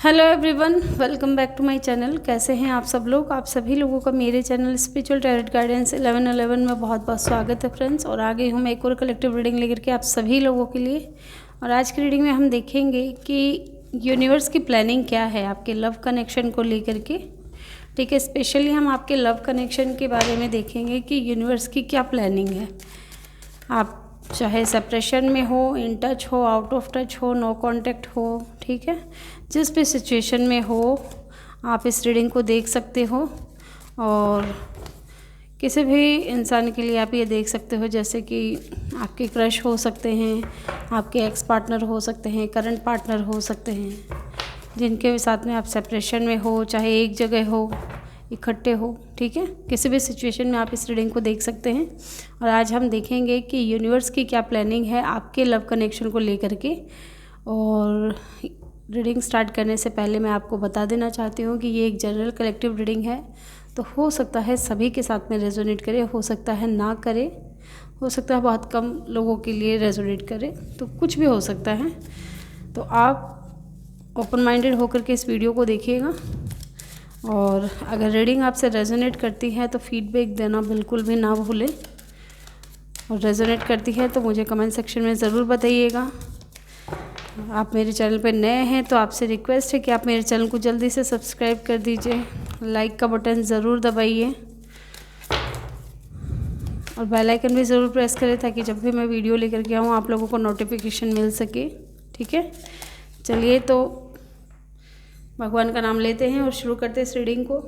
Hello everyone, welcome back to my channel. कैसे हैं आप सब लोग? आप सभी लोगों का मेरे चैनल स्पिरिचुअल टैरोट गाइडेंस 1111 में बहुत बहुत स्वागत है फ्रेंड्स। और आ गई हूँ मैं एक और कलेक्टिव रीडिंग लेकर के आप सभी लोगों के लिए। और आज की रीडिंग में हम देखेंगे कि यूनिवर्स की प्लानिंग क्या है आपके लव कनेक्शन को लेकर के। ठीक है, स्पेशली हम आपके लव कनेक्शन के बारे में देखेंगे कि यूनिवर्स की क्या प्लानिंग है। आप चाहे सेपरेशन में हो, इन टच हो, आउट ऑफ टच हो, नो कांटेक्ट हो, ठीक है, जिस भी सिचुएशन में हो आप इस रीडिंग को देख सकते हो। और किसी भी इंसान के लिए आप ये देख सकते हो, जैसे कि आपके क्रश हो सकते हैं, आपके एक्स पार्टनर हो सकते हैं, करंट पार्टनर हो सकते हैं, जिनके साथ में आप सेपरेशन में हो, चाहे एक जगह हो, इकट्ठे हो, ठीक है, किसी भी सिचुएशन में आप इस रीडिंग को देख सकते हैं। और आज हम देखेंगे कि यूनिवर्स की क्या प्लानिंग है आपके लव कनेक्शन को लेकर के। और रीडिंग स्टार्ट करने से पहले मैं आपको बता देना चाहती हूँ कि ये एक जनरल कलेक्टिव रीडिंग है, तो हो सकता है सभी के साथ में रेजोनेट करे, हो सकता है ना करे, हो सकता है बहुत कम लोगों के लिए रेजोनेट करे, तो कुछ भी हो सकता है। तो आप ओपन माइंडेड होकर के इस वीडियो को देखिएगा। और अगर रीडिंग आपसे रेजोनेट करती है तो फीडबैक देना बिल्कुल भी ना भूलें। और रेजोनेट करती है तो मुझे कमेंट सेक्शन में ज़रूर बताइएगा। आप मेरे चैनल पर नए हैं तो आपसे रिक्वेस्ट है कि आप मेरे चैनल को जल्दी से सब्सक्राइब कर दीजिए, लाइक का बटन ज़रूर दबाइए और बेल आइकन भी ज़रूर प्रेस करें ताकि जब भी मैं वीडियो लेकर के आऊँ आप लोगों को नोटिफिकेशन मिल सके। ठीक है, चलिए तो भगवान का नाम लेते हैं और शुरू करते हैं इस रीडिंग को।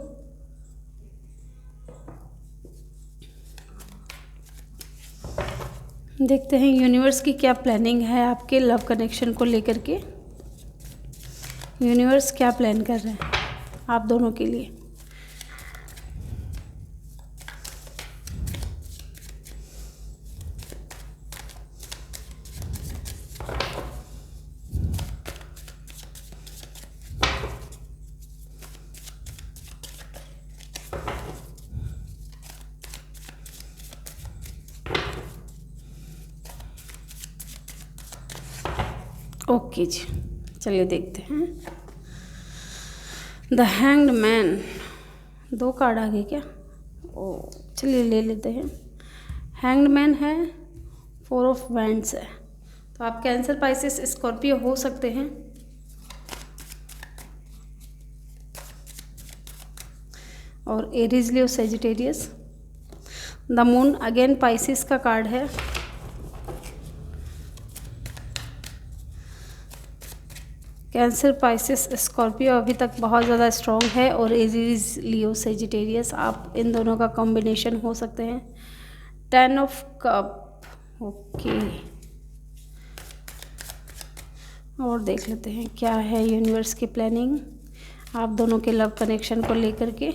देखते हैं यूनिवर्स की क्या प्लानिंग है आपके लव कनेक्शन को लेकर के। यूनिवर्स क्या प्लान कर रहे हैं आप दोनों के लिए। ओके जी, चलिए देखते हैं। द हैंग्ड मैन, दो कार्ड आ गए क्या? ओ चलिए ले लेते हैं। हैंग्ड मैन है, 4 ऑफ वैंड्स है, तो आप कैंसर, पाइसेस, स्कॉर्पियो हो सकते हैं। और Aries, Leo, Sagittarius. The moon again Pisces का कार्ड है। कैंसर, पाइसेस, स्कॉर्पियो अभी तक बहुत ज़्यादा स्ट्रॉन्ग है। और एरीज, लियो, सेजिटेरियस आप इन दोनों का कॉम्बिनेशन हो सकते हैं। 10 ऑफ कप, ओके। और देख लेते हैं क्या है यूनिवर्स की प्लानिंग आप दोनों के लव कनेक्शन को लेकर के।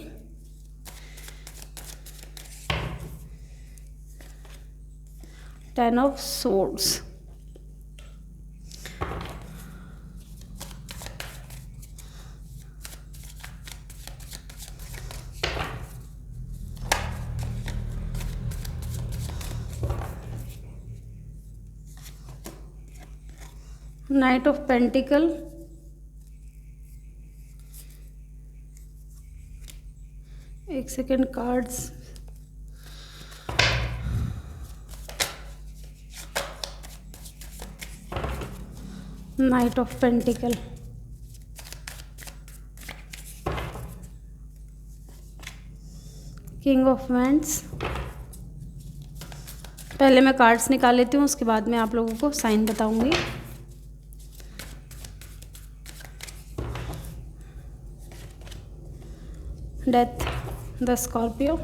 Ten of swords, knight of pentacles, एक second, cards, knight of pentacles, king of wands. पहले मैं कार्ड्स निकाल लेती हूँ, उसके बाद मैं आप लोगों को साइन बताऊंगी। डेथ, द स्कॉर्पियो,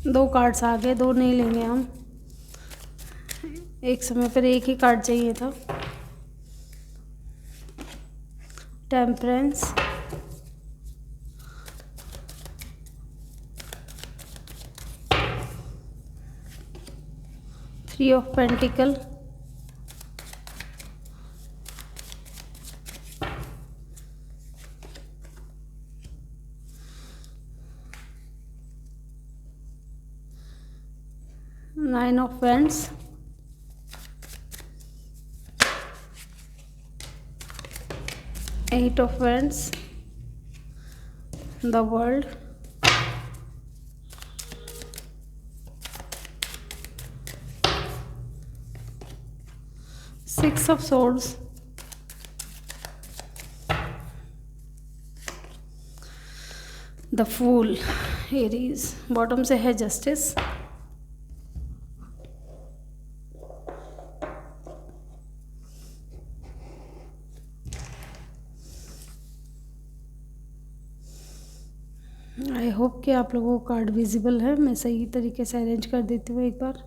दो कार्ड्स आ गए, दो नहीं लेंगे हम, एक समय पर एक ही कार्ड चाहिए था। Temperance, three of pentacle, 9 of Wands, 8 of Wands, the World, 6 of Swords, the Fool, Aries, bottom से है जस्टिस, आई होप कि आप लोगों को कार्ड विजिबल है। मैं सही तरीके से अरेंज कर देती हूँ एक बार।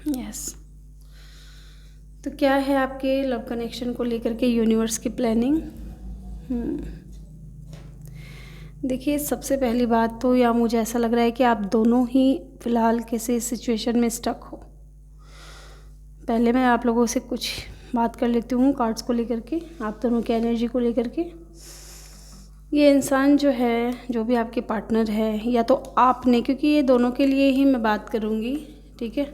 यस, तो क्या है आपके लव कनेक्शन को लेकर के यूनिवर्स की प्लानिंग? देखिए, सबसे पहली बात तो या मुझे ऐसा लग रहा है कि आप दोनों ही फ़िलहाल किसी सिचुएशन में स्टक हो। पहले मैं आप लोगों से कुछ बात कर लेती हूँ कार्ड्स को लेकर के, आप दोनों की एनर्जी को लेकर के। ये इंसान जो है, जो भी आपके पार्टनर है, या तो आपने, क्योंकि ये दोनों के लिए ही मैं बात करूँगी, ठीक है,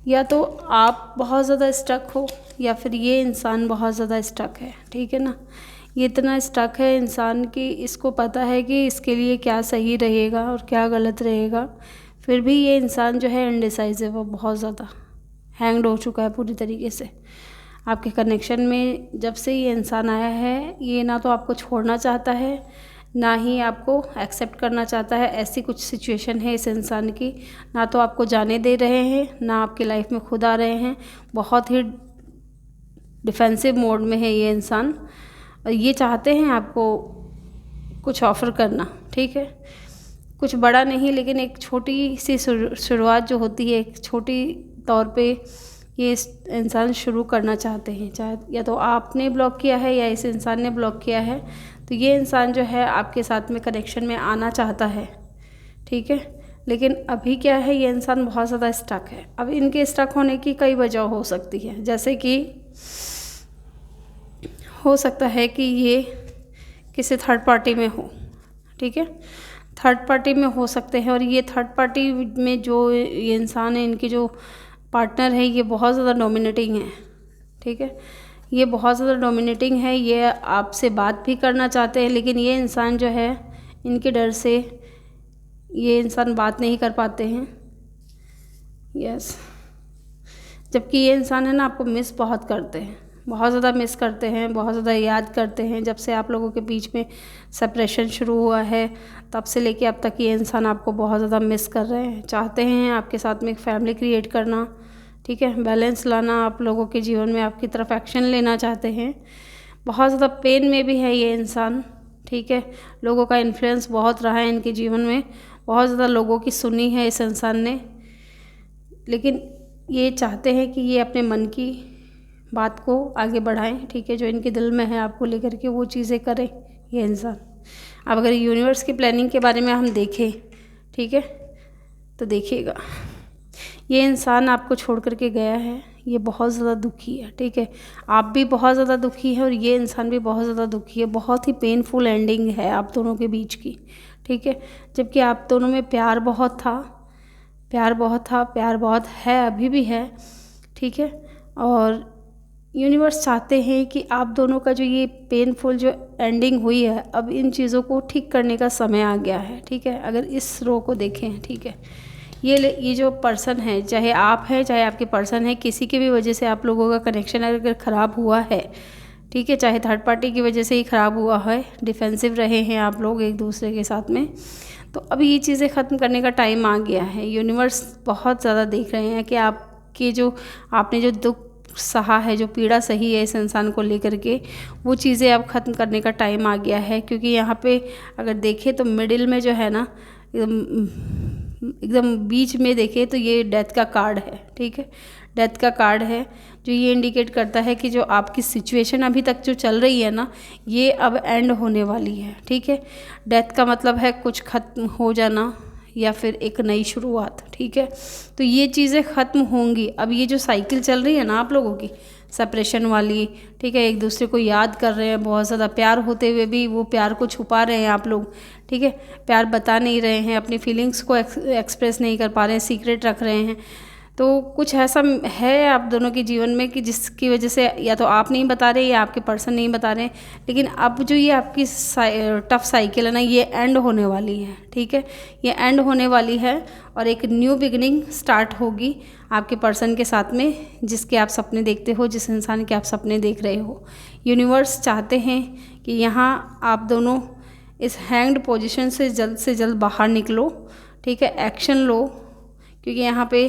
या तो आप बहुत ज़्यादा स्टक हो या फिर ये इंसान बहुत ज़्यादा स्टक है, ठीक है ना। ये इतना स्टक है इंसान कि इसको पता है कि इसके लिए क्या सही रहेगा और क्या गलत रहेगा, फिर भी ये इंसान जो है इनडिसाइसिव है, बहुत ज़्यादा हैंग्ड हो चुका है पूरी तरीके से। आपके कनेक्शन में जब से ये इंसान आया है, ये ना तो आपको छोड़ना चाहता है, ना ही आपको एक्सेप्ट करना चाहता है। ऐसी कुछ सिचुएशन है इस इंसान की, ना तो आपको जाने दे रहे हैं, ना आपकी लाइफ में खुद आ रहे हैं। बहुत ही डिफेंसिव मोड में है ये इंसान। ये चाहते हैं आपको कुछ ऑफ़र करना, ठीक है, कुछ बड़ा नहीं, लेकिन एक छोटी सी शुरुआत जो होती है, एक छोटी तौर पे ये इंसान शुरू करना चाहते हैं। चाहे या तो आपने ब्लॉक किया है या इस इंसान ने ब्लॉक किया है, तो ये इंसान जो है आपके साथ में कनेक्शन में आना चाहता है, ठीक है। लेकिन अभी क्या है, ये इंसान बहुत ज़्यादा स्टक है। अब इनके स्टक होने की कई वजह हो सकती है, जैसे कि हो सकता है कि ये किसी थर्ड पार्टी में हो, ठीक है, थर्ड पार्टी में हो सकते हैं। और ये थर्ड पार्टी में जो ये इंसान है, इनके जो पार्टनर है, ये बहुत ज़्यादा डोमिनेटिंग है, ठीक है, ये बहुत ज़्यादा डोमिनेटिंग है। ये आपसे बात भी करना चाहते हैं, लेकिन ये इंसान जो है, इनके डर से ये इंसान बात नहीं कर पाते हैं। यस, जबकि ये इंसान है ना, आपको मिस बहुत करते हैं, बहुत ज़्यादा मिस करते हैं, बहुत ज़्यादा याद करते हैं। जब से आप लोगों के बीच में सेपरेशन शुरू हुआ है, तब से लेके अब तक ये इंसान आपको बहुत ज़्यादा मिस कर रहे हैं। चाहते हैं आपके साथ में एक फैमिली क्रिएट करना, ठीक है, बैलेंस लाना, आप लोगों के जीवन में आपकी तरफ एक्शन लेना चाहते हैं। बहुत ज़्यादा पेन में भी है ये इंसान, ठीक है, लोगों का इन्फ्लुएंस बहुत रहा है इनके जीवन में, बहुत ज़्यादा लोगों की सुनी है इस इंसान ने। लेकिन ये चाहते हैं कि ये अपने मन की बात को आगे बढ़ाएं, ठीक है, जो इनके दिल में है आपको लेकर के वो चीज़ें करें ये इंसान। अब अगर यूनिवर्स की प्लानिंग के बारे में हम देखें, ठीक है, तो देखिएगा, ये इंसान आपको छोड़ करके गया है, ये बहुत ज़्यादा दुखी है, ठीक है, आप भी बहुत ज़्यादा दुखी है और ये इंसान भी बहुत ज़्यादा दुखी है। बहुत ही पेनफुल एंडिंग है आप दोनों के बीच की, ठीक है, जबकि आप दोनों में प्यार बहुत था, प्यार बहुत था, प्यार बहुत है, अभी भी है, ठीक है। और यूनिवर्स चाहते हैं कि आप दोनों का जो ये पेनफुल जो एंडिंग हुई है, अब इन चीज़ों को ठीक करने का समय आ गया है, ठीक है। अगर इस रो को देखें, ठीक है, ये जो पर्सन है, चाहे आप हैं चाहे आपके पर्सन है, किसी की भी वजह से आप लोगों का कनेक्शन अगर ख़राब हुआ है, ठीक है, चाहे थर्ड पार्टी की वजह से ही ख़राब हुआ है, डिफेंसिव रहे हैं आप लोग एक दूसरे के साथ में, तो अब ये चीज़ें ख़त्म करने का टाइम आ गया है। यूनिवर्स बहुत ज़्यादा देख रहे हैं कि आपके जो आपने जो दुख सहा है, जो पीड़ा सही है इस इंसान को लेकर के, वो चीज़ें अब ख़त्म करने का टाइम आ गया है। क्योंकि यहाँ पे अगर देखें तो मिडिल में जो है ना, एकदम बीच में देखें तो ये डेथ का कार्ड है, ठीक है। डेथ का कार्ड है जो ये इंडिकेट करता है कि जो आपकी सिचुएशन अभी तक जो चल रही है ना, ये अब एंड होने वाली है, ठीक है। डेथ का मतलब है कुछ ख़त्म हो जाना या फिर एक नई शुरुआत, ठीक है। तो ये चीज़ें ख़त्म होंगी। अब ये जो साइकिल चल रही है ना आप लोगों की सेपरेशन वाली, ठीक है, एक दूसरे को याद कर रहे हैं, बहुत ज़्यादा प्यार होते हुए भी वो प्यार को छुपा रहे हैं आप लोग, ठीक है। प्यार बता नहीं रहे हैं, अपनी फीलिंग्स को एक्सप्रेस नहीं कर पा रहे हैं, सीक्रेट रख रहे हैं। तो कुछ ऐसा है आप दोनों के जीवन में कि जिसकी वजह से या तो आप नहीं बता रहे या आपके पर्सन नहीं बता रहे, लेकिन अब जो ये आपकी टफ साइकिल है ना, ये एंड होने वाली है, ठीक है। ये एंड होने वाली है और एक न्यू बिगिनिंग स्टार्ट होगी आपके पर्सन के साथ में, जिसके आप सपने देखते हो, जिस इंसान के आप सपने देख रहे हो। यूनिवर्स चाहते हैं कि यहाँ आप दोनों इस हैंग्ड पोजीशन से जल्द बाहर निकलो, ठीक है, एक्शन लो, क्योंकि यहाँ पे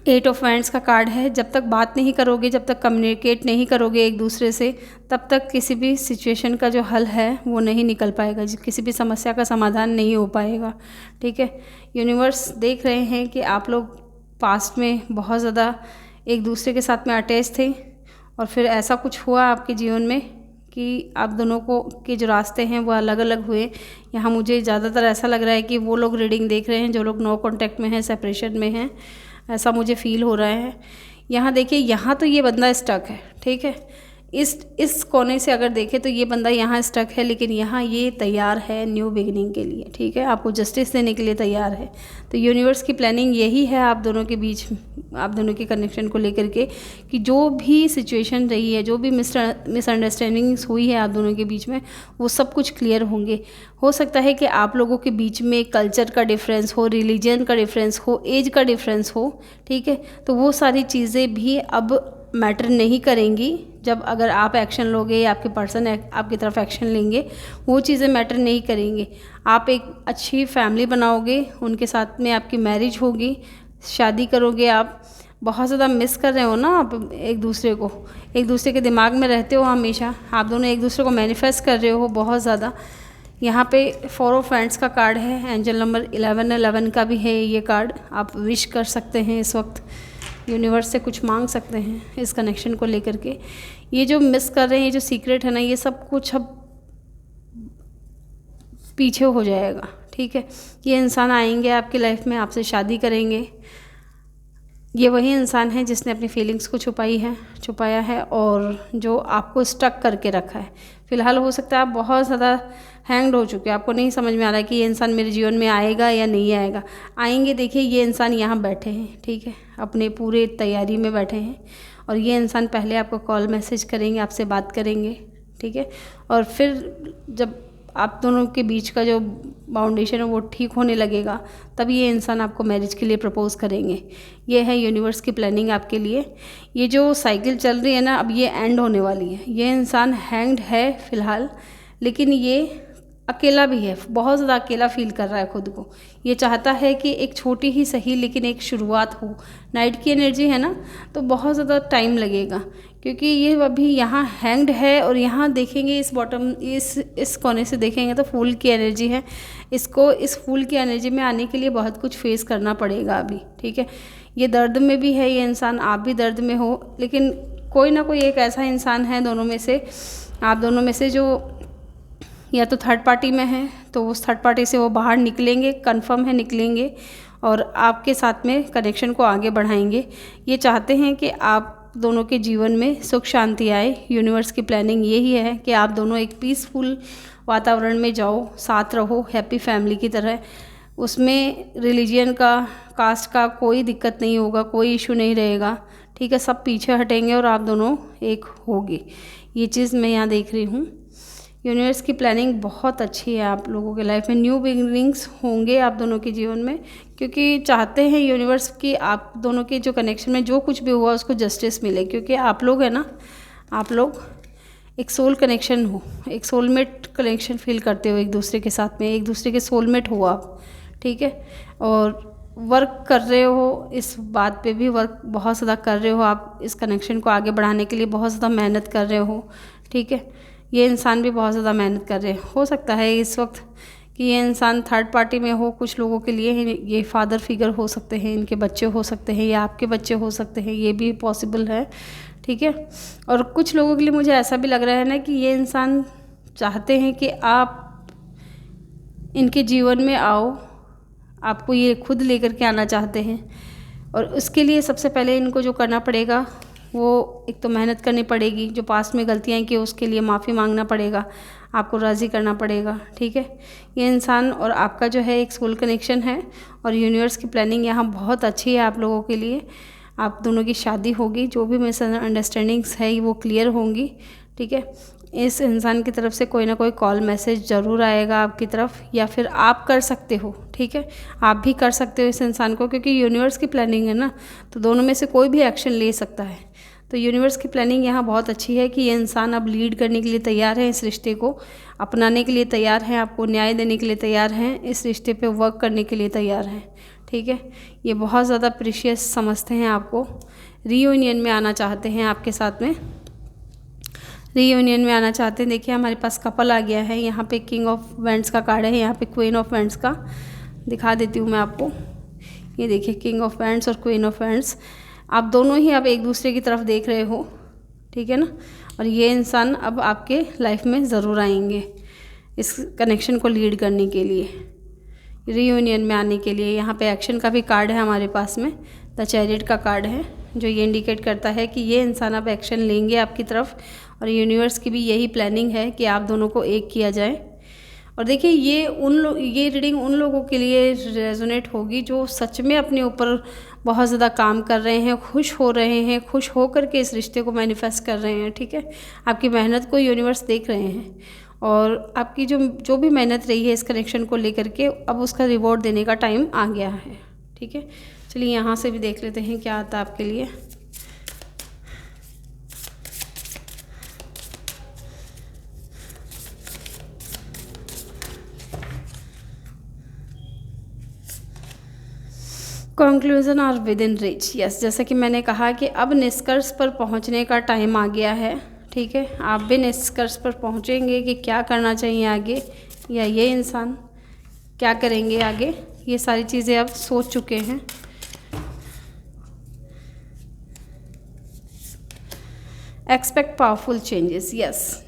8 ऑफ वैंड्स का कार्ड है। जब तक बात नहीं करोगे, जब तक कम्युनिकेट नहीं करोगे एक दूसरे से, तब तक किसी भी सिचुएशन का जो हल है वो नहीं निकल पाएगा, किसी भी समस्या का समाधान नहीं हो पाएगा, ठीक है। यूनिवर्स देख रहे हैं कि आप लोग पास्ट में बहुत ज़्यादा एक दूसरे के साथ में अटैच थे और फिर ऐसा कुछ हुआ आपके जीवन में कि आप दोनों को के जो रास्ते हैं वो अलग अलग हुए। यहाँ मुझे ज़्यादातर ऐसा लग रहा है कि वो लोग रीडिंग देख रहे हैं जो लोग नो कॉन्टैक्ट में हैं, सेपरेशन में हैं, ऐसा मुझे फील हो रहा है। यहाँ देखिए, यहाँ तो ये बंदा स्टक है, ठीक है। इस कोने से अगर देखें तो ये बंदा यहाँ स्टक है, लेकिन यहाँ ये तैयार है न्यू बिगिनिंग के लिए, ठीक है, आपको जस्टिस देने के लिए तैयार है। तो यूनिवर्स की प्लानिंग यही है आप दोनों के बीच, आप दोनों के कनेक्शन को लेकर के, कि जो भी सिचुएशन रही है, जो भी मिसअंडरस्टैंडिंग्स हुई है आप दोनों के बीच में, वो सब कुछ क्लियर होंगे। हो सकता है कि आप लोगों के बीच में कल्चर का डिफरेंस हो, रिलीजन का डिफरेंस हो, एज का डिफरेंस हो, ठीक है, तो वो सारी चीज़ें भी अब मैटर नहीं करेंगी। जब अगर आप एक्शन लोगे या आपके पर्सन आपकी तरफ एक्शन लेंगे, वो चीज़ें मैटर नहीं करेंगी। आप एक अच्छी फैमिली बनाओगे, उनके साथ में आपकी मैरिज होगी, शादी करोगे। आप बहुत ज़्यादा मिस कर रहे हो ना आप एक दूसरे को, एक दूसरे के दिमाग में रहते हो हमेशा, आप दोनों एक दूसरे को मैनिफेस्ट कर रहे हो बहुत ज़्यादा। यहाँ पे 4 ऑफ वैंड्स का कार्ड है, एंजल नंबर 1111 का भी है ये कार्ड। आप विश कर सकते हैं इस वक्त, यूनिवर्स से कुछ मांग सकते हैं इस कनेक्शन को लेकर के। ये जो मिस कर रहे हैं, ये जो सीक्रेट है ना, ये सब कुछ अब पीछे हो जाएगा, ठीक है। ये इंसान आएंगे आपकी लाइफ में, आपसे शादी करेंगे। ये वही इंसान है जिसने अपनी फीलिंग्स को छुपाया है और जो आपको स्टक करके रखा है। फ़िलहाल हो सकता है आप बहुत ज़्यादा हैंग्ड हो चुके हैं, आपको नहीं समझ में आ रहा है कि ये इंसान मेरे जीवन में आएगा या नहीं आएगा। आएंगे, देखिए ये इंसान यहाँ बैठे हैं, ठीक है, अपने पूरे तैयारी में बैठे हैं, और ये इंसान पहले आपको कॉल मैसेज करेंगे, आपसे बात करेंगे, ठीक है, और फिर जब आप दोनों के बीच का जो बाउंडेशन है वो ठीक होने लगेगा, तब ये इंसान आपको मैरिज के लिए प्रपोज़ करेंगे। ये है यूनिवर्स की प्लानिंग आपके लिए। ये जो साइकिल चल रही है ना, अब ये एंड होने वाली है। ये इंसान हैंग्ड है फ़िलहाल, लेकिन ये अकेला भी है, बहुत ज़्यादा अकेला फील कर रहा है खुद को। ये चाहता है कि एक छोटी ही सही लेकिन एक शुरुआत हो। नाइट की एनर्जी है ना, तो बहुत ज़्यादा टाइम लगेगा, क्योंकि ये अभी यहाँ हैंग्ड है। और यहाँ देखेंगे इस बॉटम, इस कोने से देखेंगे तो फूल की एनर्जी है। इसको इस फूल की एनर्जी में आने के लिए बहुत कुछ फेस करना पड़ेगा अभी, ठीक है। ये दर्द में भी है ये इंसान, आप भी दर्द में हो, लेकिन कोई ना कोई एक ऐसा इंसान है दोनों में से, आप दोनों में से, जो या तो थर्ड पार्टी में है, तो उस थर्ड पार्टी से वो बाहर निकलेंगे, कंफर्म है निकलेंगे, और आपके साथ में कनेक्शन को आगे बढ़ाएंगे। ये चाहते हैं कि आप दोनों के जीवन में सुख शांति आए। यूनिवर्स की प्लानिंग यही है कि आप दोनों एक पीसफुल वातावरण में जाओ, साथ रहो, हैप्पी फैमिली की तरह। उसमें रिलीजन का, कास्ट का कोई दिक्कत नहीं होगा, कोई इशू नहीं रहेगा, ठीक है। सब पीछे हटेंगे और आप दोनों एक होगे। ये चीज़ मैं यहाँ देख रही हूँ। यूनिवर्स की प्लानिंग बहुत अच्छी है आप लोगों के लाइफ में। न्यू बिगिनिंग्स होंगे आप दोनों के जीवन में, क्योंकि चाहते हैं यूनिवर्स की आप दोनों के जो कनेक्शन में जो कुछ भी हुआ उसको जस्टिस मिले। क्योंकि आप लोग है ना, आप लोग एक सोल कनेक्शन हो, एक सोलमेट कनेक्शन फील करते हो एक दूसरे के साथ में, एक दूसरे के सोलमेट हो आप, ठीक है। और वर्क कर रहे हो, इस बात पे भी वर्क बहुत ज़्यादा कर रहे हो आप, इस कनेक्शन को आगे बढ़ाने के लिए बहुत ज़्यादा मेहनत कर रहे हो, ठीक है। ये इंसान भी बहुत ज़्यादा मेहनत कर रहे हैं। हो सकता है इस वक्त कि ये इंसान थर्ड पार्टी में हो। कुछ लोगों के लिए ये फादर फिगर हो सकते हैं, इनके बच्चे हो सकते हैं या आपके बच्चे हो सकते हैं, ये भी पॉसिबल है, ठीक है। और कुछ लोगों के लिए मुझे ऐसा भी लग रहा है ना कि ये इंसान चाहते हैं कि आप इनके जीवन में आओ, आपको ये खुद लेकर के आना चाहते हैं। और उसके लिए सबसे पहले इनको जो करना पड़ेगा वो एक तो मेहनत करनी पड़ेगी, जो पास्ट में गलतियाँ की उसके लिए माफ़ी मांगना पड़ेगा, आपको राज़ी करना पड़ेगा, ठीक है। ये इंसान और आपका जो है एक सोल कनेक्शन है और यूनिवर्स की प्लानिंग यहाँ बहुत अच्छी है आप लोगों के लिए। आप दोनों की शादी होगी, जो भी मिसअंडरस्टैंडिंग्स है वो क्लियर होंगी, ठीक है। इस इंसान की तरफ से कोई ना कोई कॉल मैसेज ज़रूर आएगा आपकी तरफ, या फिर आप कर सकते हो, ठीक है। आप भी कर सकते हो इस इंसान को, क्योंकि यूनिवर्स की प्लानिंग है ना, तो दोनों में से कोई भी एक्शन ले सकता है। तो यूनिवर्स की प्लानिंग यहाँ बहुत अच्छी है कि ये इंसान अब लीड करने के लिए तैयार है, इस रिश्ते को अपनाने के लिए तैयार हैं, आपको न्याय देने के लिए तैयार हैं, इस रिश्ते पे वर्क करने के लिए तैयार हैं, ठीक है। ये बहुत ज़्यादा प्रीशियस समझते हैं आपको, रीयूनियन में आना चाहते हैं, आपके साथ में रीयूनियन में आना चाहते हैं। देखिए हमारे पास कपल आ गया है, यहाँ पे किंग ऑफ वेंट्स का कार्ड है, यहाँ पे क्वीन ऑफ वेंट्स का दिखा देती हूँ मैं आपको। ये देखिए किंग ऑफ वेंट्स और क्वीन ऑफ वेंट्स, आप दोनों ही अब एक दूसरे की तरफ देख रहे हो, ठीक है ना। और ये इंसान अब आपके लाइफ में ज़रूर आएंगे इस कनेक्शन को लीड करने के लिए, रीयूनियन में आने के लिए। यहाँ पे एक्शन का भी कार्ड है हमारे पास में, द चैरियट का कार्ड है, जो ये इंडिकेट करता है कि ये इंसान अब एक्शन लेंगे आपकी तरफ। और यूनिवर्स की भी यही प्लानिंग है कि आप दोनों को एक किया जाए। और देखिए ये रीडिंग उन लोगों के लिए रेजोनेट होगी जो सच में अपने ऊपर बहुत ज़्यादा काम कर रहे हैं, खुश हो रहे हैं, खुश हो कर के इस रिश्ते को मैनिफेस्ट कर रहे हैं, ठीक है। आपकी मेहनत को यूनिवर्स देख रहे हैं और आपकी जो भी मेहनत रही है इस कनेक्शन को लेकर के, अब उसका रिवॉर्ड देने का टाइम आ गया है, ठीक है। चलिए यहाँ से भी देख लेते हैं क्या आता है आपके लिए। कंक्लूजन और विद इन रीच, यस, जैसा कि मैंने कहा कि अब निष्कर्ष पर पहुंचने का टाइम आ गया है, ठीक है। आप भी निष्कर्ष पर पहुंचेंगे कि क्या करना चाहिए आगे, या ये इंसान क्या करेंगे आगे, ये सारी चीज़ें आप सोच चुके हैं। एक्सपेक्ट पावरफुल चेंजेस, यस,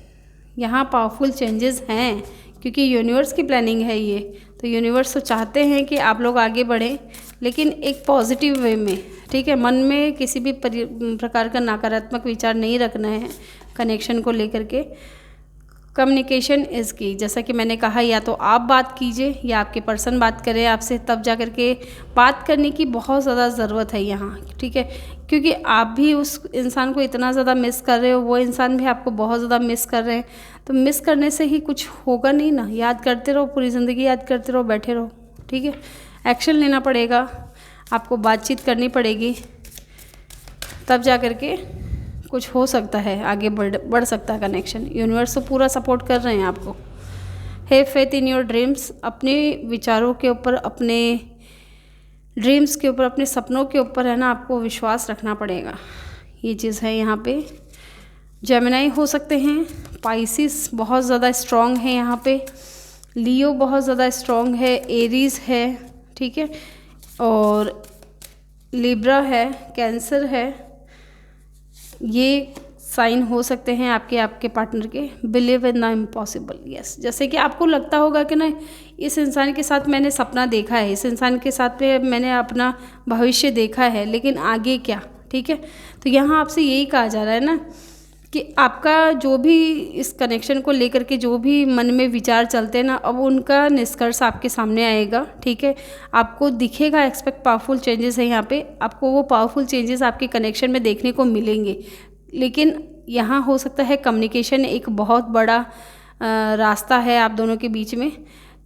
यहाँ पावरफुल चेंजेस हैं क्योंकि यूनिवर्स की प्लानिंग है ये। तो यूनिवर्स तो चाहते हैं कि आप लोग आगे बढ़ें, लेकिन एक पॉजिटिव वे में, ठीक है। मन में किसी भी प्रकार का नकारात्मक विचार नहीं रखना है कनेक्शन को लेकर के। कम्युनिकेशन इज़ की, जैसा कि मैंने कहा, या तो आप बात कीजिए या आपके पर्सन बात करें आपसे, तब जा कर के बात करने की बहुत ज़्यादा ज़रूरत है यहाँ, ठीक है। क्योंकि आप भी उस इंसान को इतना ज़्यादा मिस कर रहे हो, वो इंसान भी आपको बहुत ज़्यादा मिस कर रहे हैं, तो मिस करने से ही कुछ होगा नहीं ना। याद करते रहो, पूरी ज़िंदगी याद करते रहो, बैठे रहो, ठीक है। एक्शन लेना पड़ेगा, आपको बातचीत करनी पड़ेगी, तब जा कर के कुछ हो सकता है, आगे बढ़ सकता है कनेक्शन। यूनिवर्स तो पूरा सपोर्ट कर रहे हैं आपको। Have faith in your dreams, अपने विचारों के ऊपर, अपने ड्रीम्स के ऊपर, अपने सपनों के ऊपर है ना, आपको विश्वास रखना पड़ेगा, ये चीज़ है यहाँ पे। जेमिनाई हो सकते हैं, पाइसिस बहुत ज़्यादा स्ट्रॉन्ग है यहाँ पे, लियो बहुत ज़्यादा स्ट्रॉन्ग है, एरीज है, ठीक है, और लिब्रा है, कैंसर है, ये साइन हो सकते हैं आपके पार्टनर के। Believe in the impossible, yes, जैसे कि आपको लगता होगा कि ना इस इंसान के साथ मैंने सपना देखा है, इस इंसान के साथ पे मैंने अपना भविष्य देखा है, लेकिन आगे क्या, ठीक है। तो यहाँ आपसे यही कहा जा रहा है ना कि आपका जो भी इस कनेक्शन को लेकर के जो भी मन में विचार चलते हैं ना, अब उनका निष्कर्ष आपके सामने आएगा, ठीक है। आपको दिखेगा, एक्सपेक्ट पावरफुल चेंजेस है यहाँ पे, आपको वो पावरफुल चेंजेस आपके कनेक्शन में देखने को मिलेंगे। लेकिन यहाँ हो सकता है कम्युनिकेशन एक बहुत बड़ा रास्ता है आप दोनों के बीच में,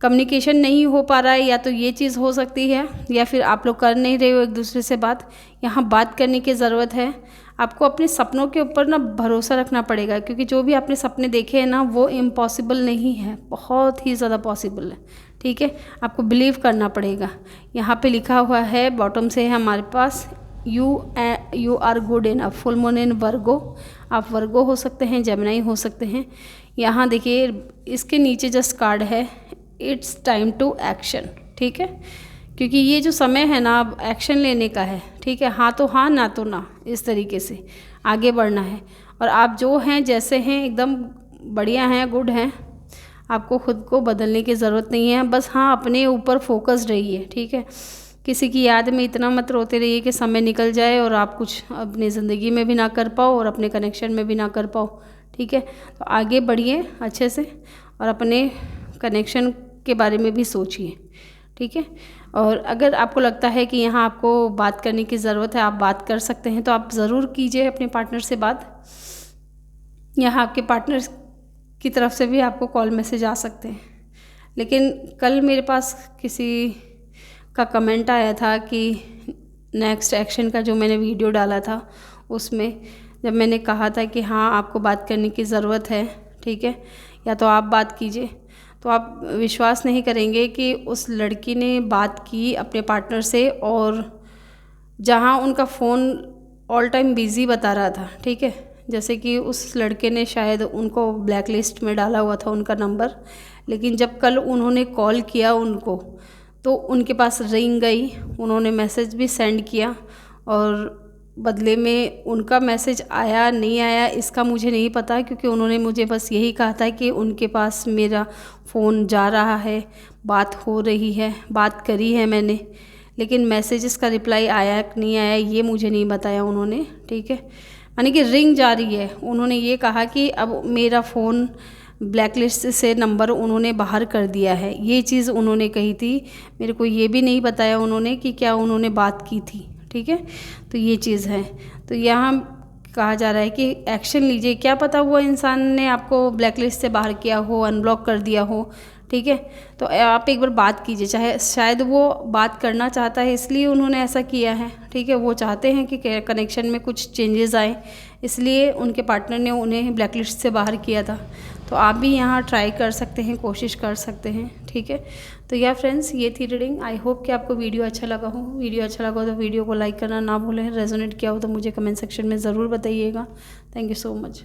कम्युनिकेशन नहीं हो पा रहा है, या तो ये चीज़ हो सकती है, या फिर आप लोग कर नहीं रहे हो एक दूसरे से बात। यहाँ बात करने की ज़रूरत है, आपको अपने सपनों के ऊपर ना भरोसा रखना पड़ेगा, क्योंकि जो भी आपने सपने देखे हैं ना, वो इम्पॉसिबल नहीं है, बहुत ही ज़्यादा पॉसिबल है, ठीक है। आपको बिलीव करना पड़ेगा। यहाँ पे लिखा हुआ है, बॉटम से है हमारे पास, you are good enough, full moon in Virgo, आप वर्गो हो सकते हैं, जेमिनाई हो सकते हैं। यहाँ देखिए इसके नीचे जस्ट कार्ड है इट्स टाइम टू एक्शन, ठीक है, क्योंकि ये जो समय है ना अब एक्शन लेने का है, ठीक है, हाँ तो हाँ ना तो ना, इस तरीके से आगे बढ़ना है। और आप जो हैं जैसे हैं एकदम बढ़िया हैं, गुड हैं, आपको ख़ुद को बदलने की ज़रूरत नहीं है, बस हाँ अपने ऊपर फोकस्ड रहिए, ठीक है। किसी की याद में इतना मत रोते रहिए कि समय निकल जाए और आप कुछ अपनी ज़िंदगी में भी ना कर पाओ और अपने कनेक्शन में भी ना कर पाओ, ठीक है। तो आगे बढ़िए अच्छे से और अपने कनेक्शन के बारे में भी सोचिए, ठीक है। और अगर आपको लगता है कि यहाँ आपको बात करने की ज़रूरत है, आप बात कर सकते हैं, तो आप ज़रूर कीजिए अपने पार्टनर से बात। यहाँ आपके पार्टनर की तरफ से भी आपको कॉल मैसेज आ सकते हैं। लेकिन कल मेरे पास किसी का कमेंट आया था कि नेक्स्ट एक्शन का जो मैंने वीडियो डाला था उसमें जब मैंने कहा था कि हाँ आपको बात करने की ज़रूरत है, ठीक है, या तो आप बात कीजिए, तो आप विश्वास नहीं करेंगे कि उस लड़की ने बात की अपने पार्टनर से और जहाँ उनका फ़ोन ऑल टाइम बिज़ी बता रहा था, ठीक है, जैसे कि उस लड़के ने शायद उनको ब्लैक लिस्ट में डाला हुआ था उनका नंबर, लेकिन जब कल उन्होंने कॉल किया उनको तो उनके पास रिंग गई, उन्होंने मैसेज भी सेंड किया और बदले में उनका मैसेज आया नहीं आया इसका मुझे नहीं पता, क्योंकि उन्होंने मुझे बस यही कहा था कि उनके पास मेरा फ़ोन जा रहा है, बात हो रही है, बात करी है मैंने, लेकिन मैसेजेस का रिप्लाई आया कि नहीं आया ये मुझे नहीं बताया उन्होंने, ठीक है। यानी कि रिंग जा रही है, उन्होंने ये कहा कि अब मेरा फ़ोन ब्लैक लिस्ट से नंबर उन्होंने बाहर कर दिया है, ये चीज़ उन्होंने कही थी। मेरे को ये भी नहीं बताया उन्होंने कि क्या उन्होंने बात की थी, ठीक है। तो ये चीज़ है, तो यहाँ कहा जा रहा है कि एक्शन लीजिए, क्या पता वो इंसान ने आपको ब्लैक लिस्ट से बाहर किया हो, अनब्लॉक कर दिया हो, ठीक है। तो आप एक बार बात कीजिए, चाहे शायद वो बात करना चाहता है इसलिए उन्होंने ऐसा किया है, ठीक है, वो चाहते हैं कि कनेक्शन में कुछ चेंजेस आए, इसलिए उनके पार्टनर ने उन्हें ब्लैक लिस्ट से बाहर किया था। तो आप भी यहाँ ट्राई कर सकते हैं, कोशिश कर सकते हैं, ठीक है। तो या फ्रेंड्स ये थी रीडिंग। आई होप कि आपको वीडियो अच्छा लगा हो। वीडियो अच्छा लगा हो तो वीडियो को लाइक करना ना भूलें, रेजोनेट किया हो तो मुझे कमेंट सेक्शन में ज़रूर बताइएगा। Thank you so much.